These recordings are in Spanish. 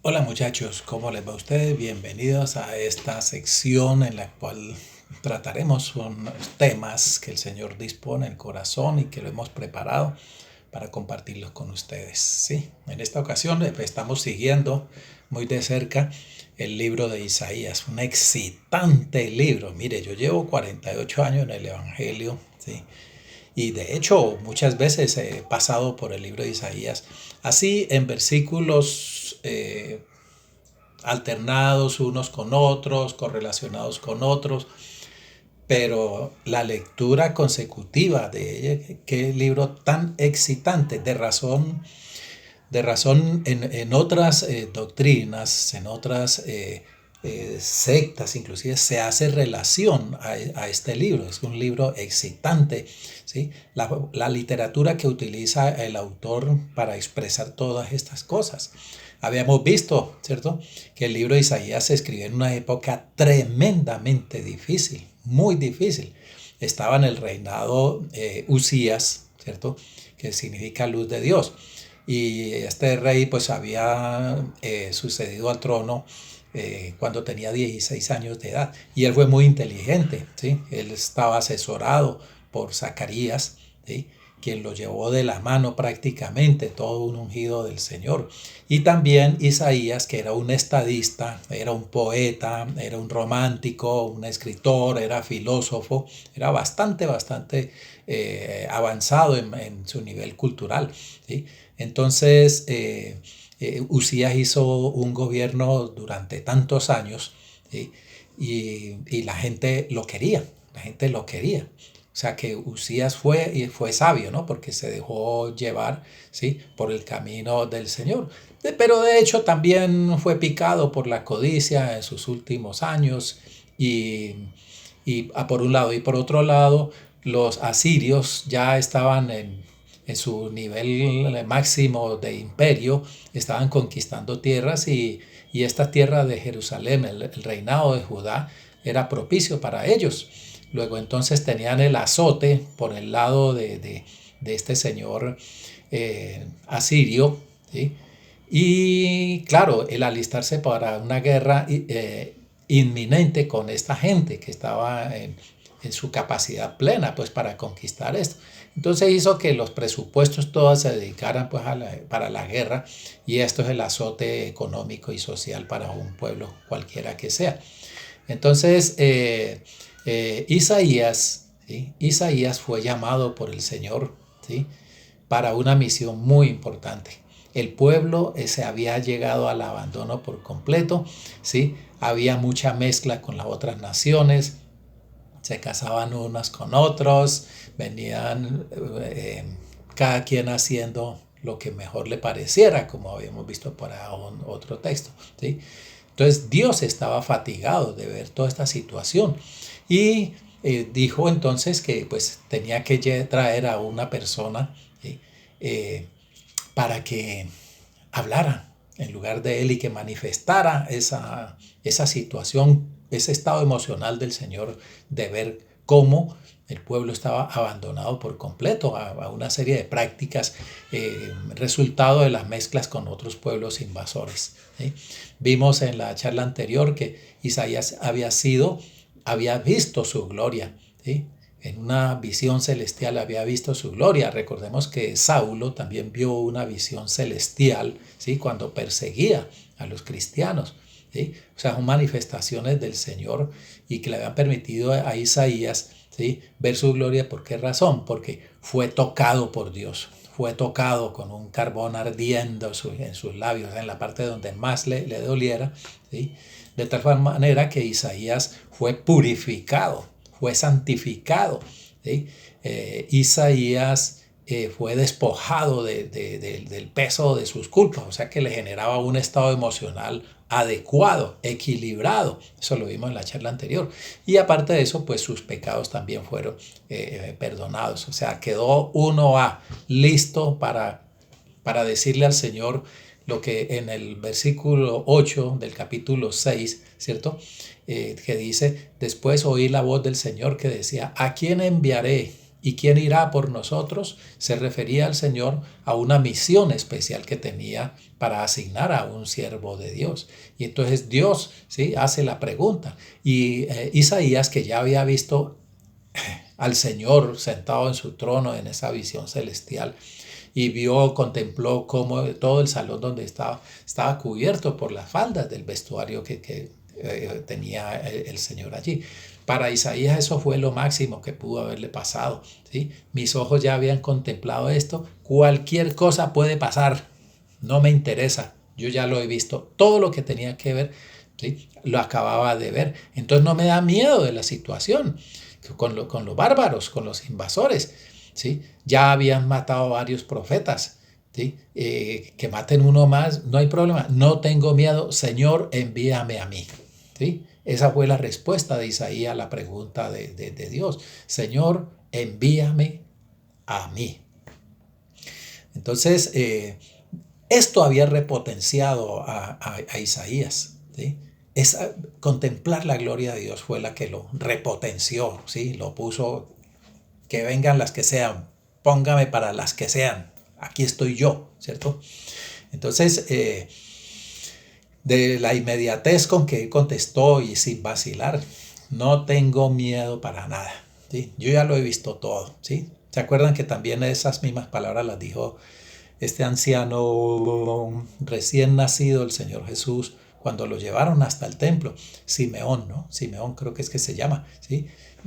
Hola muchachos, ¿cómo les va a ustedes? Bienvenidos a esta sección en la cual trataremos unos temas que el Señor dispone en el corazón y que lo hemos preparado para compartirlos con ustedes. Sí, en esta ocasión estamos siguiendo muy de cerca el libro de Isaías, un excitante libro. Mire, yo llevo 48 años en el Evangelio, sí, y de hecho muchas veces he pasado por el libro de Isaías, así en versículos alternados unos con otros, correlacionados con otros, pero la lectura consecutiva de ella, qué libro tan excitante, de razón en otras doctrinas, en otras sectas, inclusive se hace relación a este libro. Es un libro excitante, ¿sí? La literatura que utiliza el autor para expresar todas estas cosas. Habíamos visto, ¿cierto?, que el libro de Isaías se escribió en una época tremendamente difícil, muy difícil. Estaba en el reinado Usías, ¿cierto?, que significa luz de Dios. Y este rey pues había sucedido al trono cuando tenía 16 años de edad. Y él fue muy inteligente, ¿sí? Él estaba asesorado por Zacarías, ¿sí?, quien lo llevó de la mano prácticamente, todo un ungido del Señor. Y también Isaías, que era un estadista, era un poeta, era un romántico, un escritor, era filósofo, era bastante avanzado en su nivel cultural, ¿sí? Entonces, Usías hizo un gobierno durante tantos años, ¿sí?, y la gente lo quería, la gente lo quería. O sea que Usías fue sabio, ¿no? Porque se dejó llevar, ¿sí?, por el camino del Señor. Pero de hecho también fue picado por la codicia en sus últimos años y, por un lado. Y por otro lado, los asirios ya estaban en su nivel máximo de imperio, estaban conquistando tierras y esta tierra de Jerusalén, el reinado de Judá, era propicio para ellos. Luego entonces tenían el azote por el lado de este señor asirio, ¿sí? Y claro, el alistarse para una guerra inminente con esta gente que estaba en su capacidad plena pues para conquistar esto. Entonces hizo que los presupuestos todos se dedicaran pues para la guerra, y esto es el azote económico y social para un pueblo cualquiera que sea. Entonces Isaías, ¿sí?, Isaías fue llamado por el Señor, ¿sí?, para una misión muy importante. El pueblo se había llegado al abandono por completo, ¿sí? Había mucha mezcla con las otras naciones, se casaban unos con otros, venían cada quien haciendo lo que mejor le pareciera, como habíamos visto para otro texto, ¿sí? Entonces Dios estaba fatigado de ver toda esta situación y dijo entonces que pues tenía que traer a una persona, ¿sí?, eh, para que hablara en lugar de él y que manifestara esa situación, ese estado emocional del Señor de ver cómo el pueblo estaba abandonado por completo a una serie de prácticas, resultado de las mezclas con otros pueblos invasores, ¿sí? Vimos en la charla anterior que Isaías había visto su gloria, ¿sí? En una visión celestial había visto su gloria. Recordemos que Saulo también vio una visión celestial, ¿sí?, cuando perseguía a los cristianos, ¿sí? O sea, son manifestaciones del Señor y que le habían permitido a Isaías, ¿sí?, ver su gloria. ¿Por qué razón? Porque fue tocado por Dios, fue tocado con un carbón ardiendo en sus labios, en la parte donde más le doliera, ¿sí? De tal manera que Isaías fue purificado, fue santificado, ¿sí? Isaías fue despojado del peso de sus culpas, o sea que le generaba un estado emocional adecuado, equilibrado. Eso lo vimos en la charla anterior. Y aparte de eso, pues sus pecados también fueron perdonados. O sea, quedó listo para decirle al Señor lo que en el versículo 8 del capítulo 6, ¿cierto? Que dice: después oí la voz del Señor que decía: ¿a quién enviaré? ¿Y quién irá por nosotros? Se refería al Señor a una misión especial que tenía para asignar a un siervo de Dios. Y entonces Dios, ¿sí?, hace la pregunta. Y Isaías, que ya había visto al Señor sentado en su trono en esa visión celestial, y contempló cómo todo el salón donde estaba cubierto por las faldas del vestuario que tenía el Señor allí. Para Isaías eso fue lo máximo que pudo haberle pasado, ¿sí? Mis ojos ya habían contemplado esto, cualquier cosa puede pasar, no me interesa, yo ya lo he visto, todo lo que tenía que ver, ¿sí?, lo acababa de ver, entonces no me da miedo de la situación con los bárbaros, con los invasores, ¿sí? Ya habían matado a varios profetas, ¿sí? Que maten uno más, no hay problema, no tengo miedo, Señor, envíame a mí, ¿sí? Esa fue la respuesta de Isaías a la pregunta de Dios, Señor, envíame a mí. Entonces, esto había repotenciado a Isaías, ¿sí? Contemplar la gloria de Dios fue la que lo repotenció, ¿sí? Lo puso, que vengan las que sean, póngame para las que sean, aquí estoy yo, ¿cierto? Entonces, de la inmediatez con que él contestó y sin vacilar, no tengo miedo para nada, ¿sí? Yo ya lo he visto todo, ¿sí? ¿Se acuerdan que también esas mismas palabras las dijo este anciano recién nacido, el Señor Jesús, cuando lo llevaron hasta el templo? Simeón, ¿no? Simeón creo que es que se llama, ¿sí?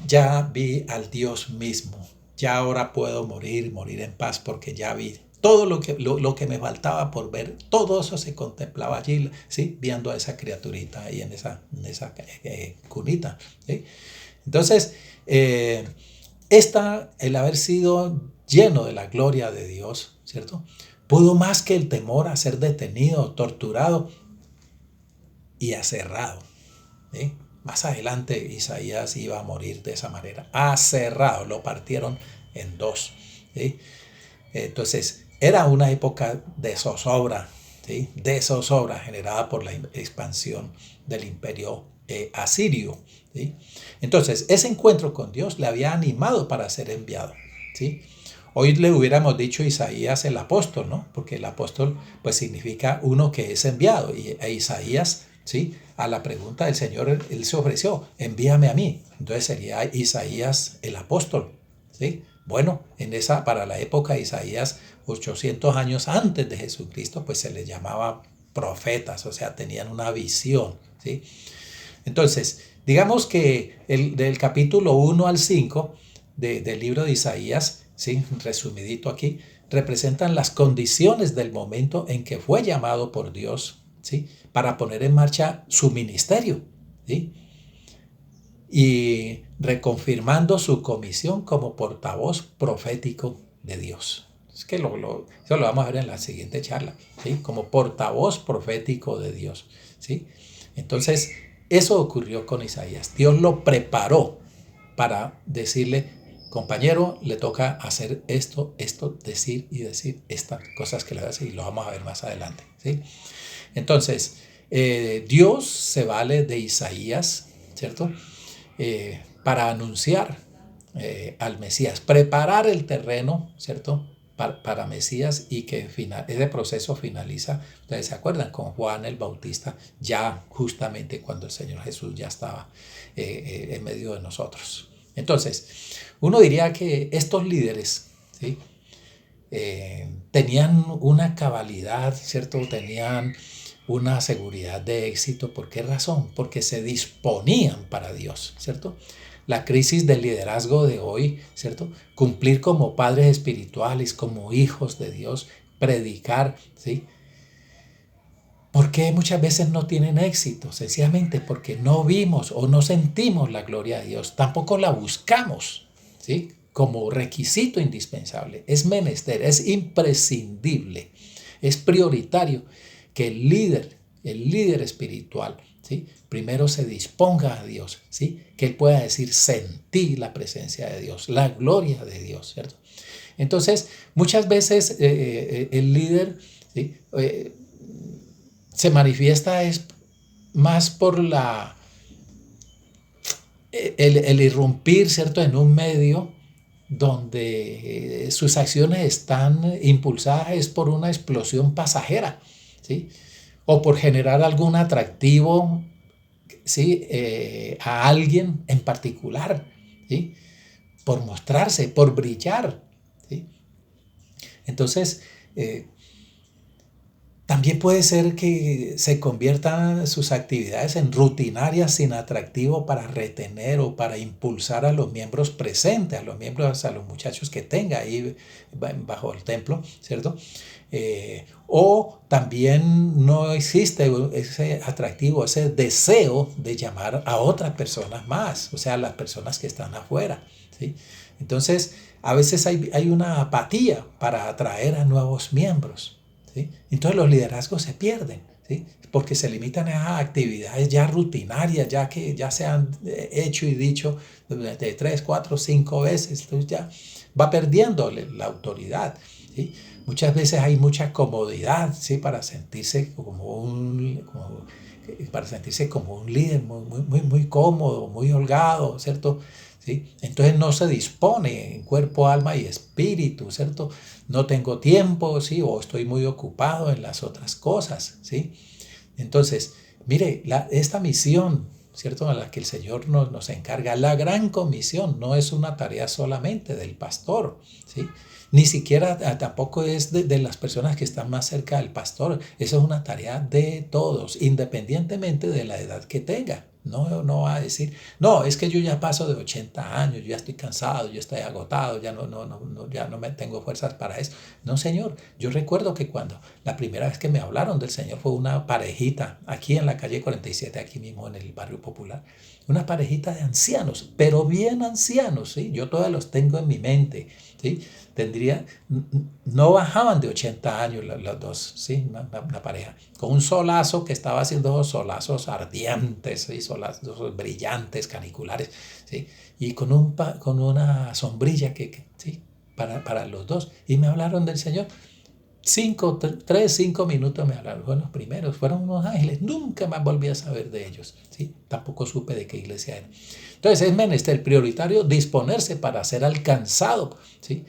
Ya vi al Dios mismo, ya ahora puedo morir en paz porque ya vi todo lo que me faltaba por ver, todo eso se contemplaba allí, ¿sí?, viendo a esa criaturita ahí en esa cunita, ¿sí? Entonces, el haber sido lleno de la gloria de Dios, ¿cierto?, pudo más que el temor a ser detenido, torturado y aserrado, ¿sí? Más adelante Isaías iba a morir de esa manera, aserrado, lo partieron en dos, ¿sí? Entonces era una época de zozobra, ¿sí?, de zozobra generada por la expansión del imperio asirio, ¿sí? Entonces ese encuentro con Dios le había animado para ser enviado, ¿sí? Hoy le hubiéramos dicho Isaías el apóstol, ¿no? Porque el apóstol pues significa uno que es enviado, y Isaías, ¿sí?, a la pregunta del Señor, él se ofreció, envíame a mí. Entonces sería Isaías el apóstol, ¿sí? Bueno, para la época de Isaías, 800 años antes de Jesucristo, pues se les llamaba profetas, o sea, tenían una visión, ¿sí? Entonces, digamos que del capítulo 1 al 5 del libro de Isaías, ¿sí?, resumidito aquí, representan las condiciones del momento en que fue llamado por Dios, ¿sí?, para poner en marcha su ministerio, ¿sí?, y reconfirmando su comisión como portavoz profético de Dios. Es que eso lo vamos a ver en la siguiente charla, ¿sí?, como portavoz profético de Dios, ¿sí? Entonces, eso ocurrió con Isaías. Dios lo preparó para decirle, compañero, le toca hacer esto, decir y decir estas cosas que le hace, y lo vamos a ver más adelante, ¿sí? Entonces, Dios se vale de Isaías, ¿cierto?, para anunciar al Mesías, preparar el terreno, ¿cierto?, para Mesías, y que ese proceso finaliza, ustedes se acuerdan, con Juan el Bautista, ya justamente cuando el Señor Jesús ya estaba en medio de nosotros. Entonces, uno diría que estos líderes, ¿sí?, tenían una cabalidad, ¿cierto?, tenían una seguridad de éxito. ¿Por qué razón? Porque se disponían para Dios, ¿cierto? La crisis del liderazgo de hoy, ¿cierto?, cumplir como padres espirituales, como hijos de Dios, predicar, ¿sí? ¿Por qué muchas veces no tienen éxito? Sencillamente porque no vimos o no sentimos la gloria de Dios, tampoco la buscamos, ¿sí?, como requisito indispensable. Es menester, es imprescindible, es prioritario que el líder espiritual, ¿sí?, primero se disponga a Dios, ¿sí?, que él pueda decir, sentí la presencia de Dios, la gloria de Dios, ¿cierto? Entonces, muchas veces el líder, ¿sí?, se manifiesta es más por el irrumpir, ¿cierto?, en un medio donde sus acciones están impulsadas es por una explosión pasajera, ¿sí? O por generar algún atractivo, ¿sí? A alguien en particular, ¿sí? Por mostrarse, por brillar, ¿sí? Entonces, eh, también puede ser que se conviertan sus actividades en rutinarias sin atractivo para retener o para impulsar a los miembros presentes, a los muchachos que tenga ahí bajo el templo, ¿cierto? O también no existe ese atractivo, ese deseo de llamar a otras personas más, o sea, las personas que están afuera, ¿sí? Entonces, a veces hay una apatía para atraer a nuevos miembros, ¿sí? Entonces los liderazgos se pierden, ¿sí? Porque se limitan a actividades ya rutinarias, ya que ya se han hecho y dicho de 3, 4, 5 veces, entonces ya va perdiendo la autoridad, ¿sí? Muchas veces hay mucha comodidad, ¿sí? Para sentirse como un líder muy cómodo, muy holgado, ¿cierto? ¿Sí? Entonces no se dispone en cuerpo, alma y espíritu, ¿cierto? No tengo tiempo, ¿sí? O estoy muy ocupado en las otras cosas, ¿sí? Entonces, mire, esta misión, ¿cierto? A la que el Señor nos encarga, la gran comisión, no es una tarea solamente del pastor, ¿sí? Ni siquiera tampoco es de las personas que están más cerca del pastor. Eso es una tarea de todos, independientemente de la edad que tenga. No va a decir, no, es que yo ya paso de 80 años, yo ya estoy cansado, yo estoy agotado, ya no me tengo fuerzas para eso. No, Señor, yo recuerdo que cuando la primera vez que me hablaron del Señor fue una parejita aquí en la calle 47, aquí mismo en el barrio popular. Una parejita de ancianos, pero bien ancianos, ¿sí? Yo todavía los tengo en mi mente, ¿sí? No bajaban de 80 años los dos, ¿sí? Una pareja, con un solazo que estaba haciendo solazos ardientes, ¿sí? Solazos brillantes, caniculares, ¿sí? Y con una sombrilla ¿sí? Para los dos. Y me hablaron del Señor. 5 minutos me hablaron, fueron los primeros, fueron unos ángeles, nunca más volví a saber de ellos, ¿sí? Tampoco supe de qué iglesia era. Entonces es menester prioritario disponerse para ser alcanzado, ¿sí?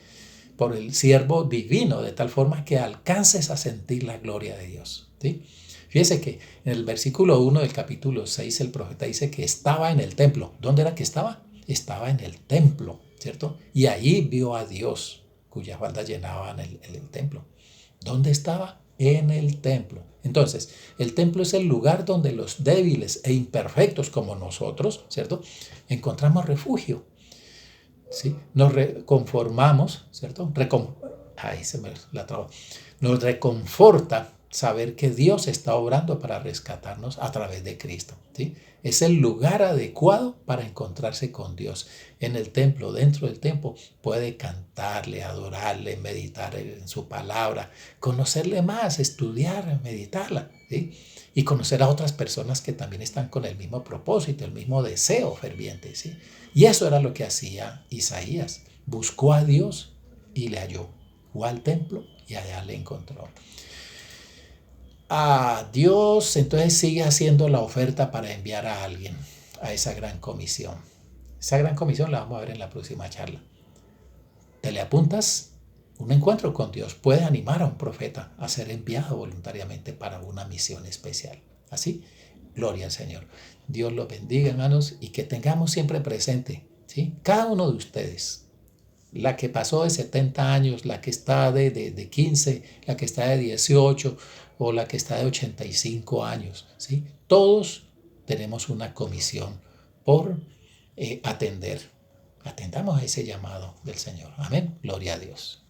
Por el siervo divino, de tal forma que alcances a sentir la gloria de Dios, ¿sí? Fíjese que en el versículo 1 del capítulo 6 el profeta dice que estaba en el templo. ¿Dónde era que estaba? Estaba en el templo, ¿cierto? Y ahí vio a Dios, cuyas faldas llenaban el templo. ¿Dónde estaba? En el templo. Entonces, el templo es el lugar donde los débiles e imperfectos como nosotros, ¿cierto? Encontramos refugio, ¿sí? Nos reconformamos, ¿cierto? Ahí se me la traba. Nos reconforta saber que Dios está obrando para rescatarnos a través de Cristo, ¿sí? Es el lugar adecuado para encontrarse con Dios. En el templo, dentro del templo, puede cantarle, adorarle, meditar en su palabra, conocerle más, estudiar, meditarla, ¿sí? Y conocer a otras personas que también están con el mismo propósito, el mismo deseo ferviente, ¿sí? Y eso era lo que hacía Isaías. Buscó a Dios y le halló. Fue al templo y allá le encontró. A Dios entonces sigue haciendo la oferta para enviar a alguien a esa gran comisión. Esa gran comisión la vamos a ver en la próxima charla. ¿Te le apuntas? Un encuentro con Dios puede animar a un profeta a ser enviado voluntariamente para una misión especial. Así, gloria al Señor. Dios los bendiga, hermanos, y que tengamos siempre presente, ¿sí? Cada uno de ustedes, la que pasó de 70 años, la que está de 15, la que está de 18 o la que está de 85 años, ¿sí? Todos tenemos una comisión por atender. Atendamos a ese llamado del Señor. Amén. Gloria a Dios.